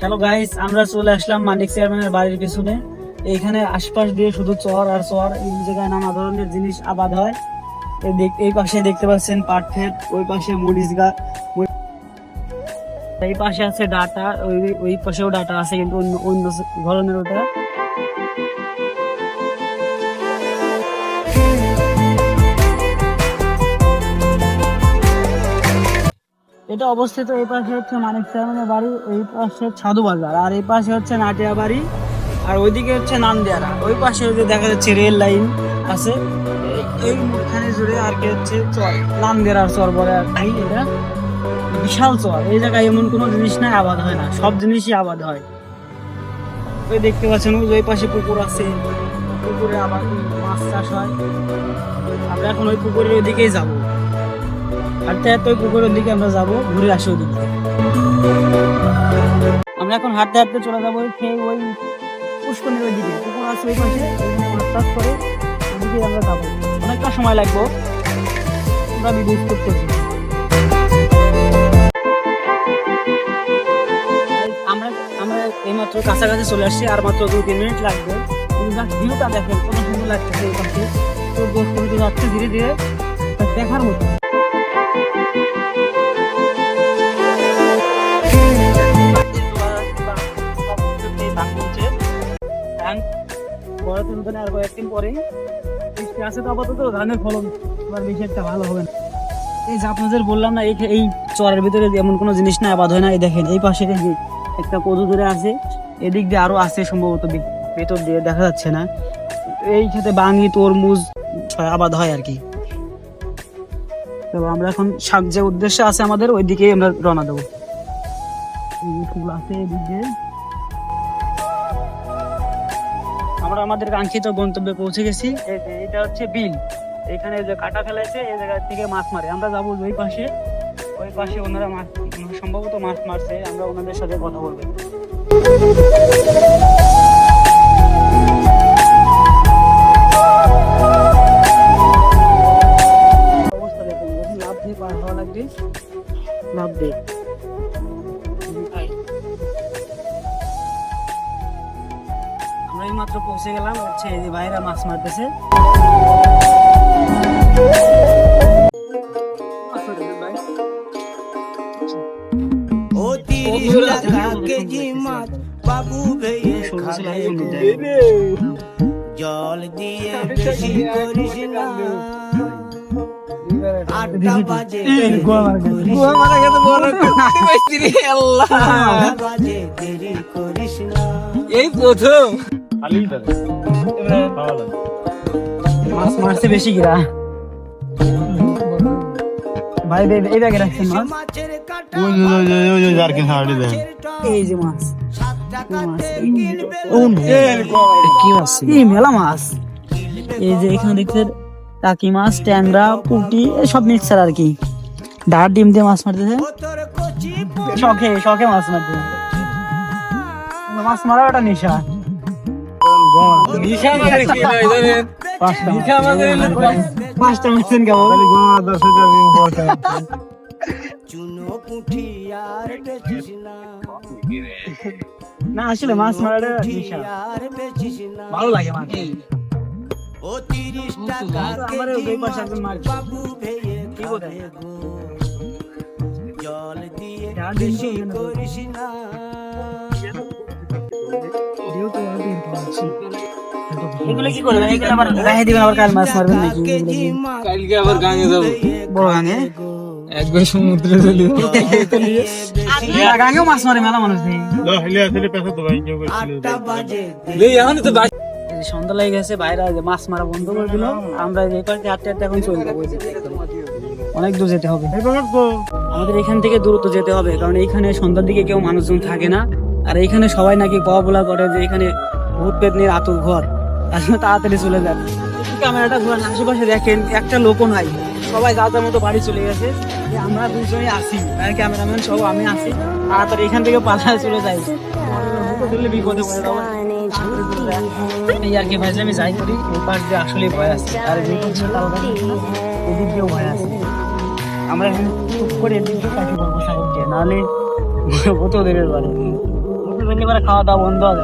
Hello guys, আমরা চলে আসলাম মানিক চেয়ারম্যানের বাড়ির পিছনে। এইখানে আশপাশ দিয়ে শুধু চর আর চর। এই জায়গায় নানা ধরনের জিনিস আবাদ হয়। এই পাশে দেখতে পাচ্ছেন পাট ক্ষেত, ওই পাশে মরিচ গাছ, এই পাশে আছে ডাটা, ওই পাশেও ডাটা আছে, কিন্তু অন্য অন্য ধরনের ওটা। এটা অবস্থিত এই পাশে হচ্ছে মানিক চেয়ারম্যানের বাড়ি, এই পাশে ছাদু বাজার, আর এই পাশে হচ্ছে নাটিয়া বাড়ি, আর ওইদিকে হচ্ছে নান্দিয়ারা। ওই পাশে যে দেখা যাচ্ছে রেল লাইন আছে, এইখানে জুড়ে আর কি হচ্ছে চর, নান্দিয়ারার চর বলে আর কি। এটা বিশাল চর। এই জায়গায় এমন কোনো জিনিস নাই আবাদ হয় না, সব জিনিসই আবাদ হয়। ওই দেখতে পাচ্ছেন ওই পাশে পুকুর আছে, পুকুরে আবার মাছ চাষ হয়। আমরা এখন ওই পুকুরের ওইদিকেই যাবো, হাঁটতে হাঁটতে ওই পুকুরের দিকে আমরা যাবো, ঘুরে আসি ওদিকে। আমরা এখন হাঁটতে হাঁটতে চলে যাবো ওই পুষ্করণীর ওই দিকে, পুকুর আছে ওই পাশে, মাছ চাষ করে ওদিকে আমরা যাবো। অনেকটা সময় লাগবো, আমরা ভিডিও স্টপ করছি। আমরা এইমাত্র কাছাকাছি চলে আসছি, আর মাত্র 2-3 মিনিট লাগবে। ভিউটা দেখেন কত সুন্দর লাগতেছে। এই পাশে যাচ্ছে ধীরে ধীরে, দেখার মতো। আর কয়েকদিন পরে আছে, তো আপাতত ধানের ফলন বেশি একটা ভালো হবে না। এই যে আপনাদের বললাম না, এই চরের ভিতরে এমন কোনো জিনিস না আবাদ হয় না। এই দেখেন এই পাশে একটা কদু ধরে আছে, এদিক দিয়ে আরো আছে সম্ভবত, ভেতর দিয়ে দেখা যাচ্ছে না। এই ক্ষেত্রে বাঙি তরমুজ আবাদ হয় আর কি। তো আমরা এখন শাক যে উদ্দেশ্যে আছে আমাদের, ওই দিকেই আমরা রওনা দেবো। ফুল আছে এদিক দিয়ে। আমরা আমাদের কাঙ্ক্ষিত গন্তব্যে পৌঁছে গেছি। এটা হচ্ছে বিল। এখানে যে কাটা ফেলাইছে, এই জায়গা থেকে মাছ মারে। আমরা যাবো ওই পাশে ওনারা মাছ, সম্ভবত মাছ মারছে। আমরা ওনাদের সাথে কথা বলবো। অবস্থা দেখুন, লাভ দিয়ে পার হওয়া লাগবে, লাভ দিয়ে। আমরা এই মাত্র পৌঁছে গেলাম, হচ্ছে এই যে ভাইরা মাছ মারতেছে। জল দিয়ে বেশি করিস না, 8টা বাজে দেরি করিস না। এই প্রথম মাছ মারছে বেশি কিরা ভাই। এই ব্যাগে রাখছেন মাছ, এই যে মাছ, কি মাছ? মেলা মাছ। এই যে এখানে দেখছেন টাকি মাছ, ট্যাংরা, পুঁটি, সব মিক্সার আর কি। ডার ডিম দিয়ে মাছ মারতেছে, শখে মাছ মারতেছে। মাছ মারা একটা নেশা। পাঁচটা মাছেন কেমন না, আসলে মাছ মারাটা নেশা, ভালো লাগে মাছ। আমার ওই পাশে একজন মাছ কি বলে, জল দিয়ে বেশি করিস না। এগুলো কি করবেন? এগুলো আবার গায়ে দিবেন, আবার কাল মাছ মারবেন নাকি? কালকে আবার গাঙে যাবো, বড় গাঙে, একবার সমুদ্রে চলে গাঙেও মাছ মারে মেলা মানুষ নেই। সন্ধ্যা লেগে গেছে, বাইরে মাছ মারা বন্ধ করে দিল। আমরা এই পাশে হাঁটতে হাঁটতে এখন চলে যাবো। অনেক দূর যেতে হবে আমাদের, এখান থেকে দূরত্ব যেতে হবে, কারণ এইখানে সন্ধ্যার দিকে কেউ মানুষজন থাকে না। আর এইখানে সবাই নাকি বলা করে যে এখানে ভূত পেতনির আতুর ঘর, তাড়াতাড়ি চলে যান। ক্যামেরাটা ঘোরান, আশেপাশে দেখেন একটা লোকও নাই, সবাই যার মতো বাড়ি চলে গেছে। আমরা দুজনেই আসি, ক্যামেরাম্যান সব আমি আসি, তাড়াতাড়ি এখান থেকে পালায় চলে যাই, বিপদে পড়ে যাবো। এই আর কি ভাই, আমি যাই করি। এই পাশ দিয়ে আসলে ভয় আছে, আর এদিক দিয়েও ভয় আছে। আমরা এখন করে এদিক দিয়ে কাটি করবো সাগর দিয়ে, নাহলে কত দেবের বাড়ি। ভেন্ডি করে খাওয়া দাওয়া বন্ধ হবে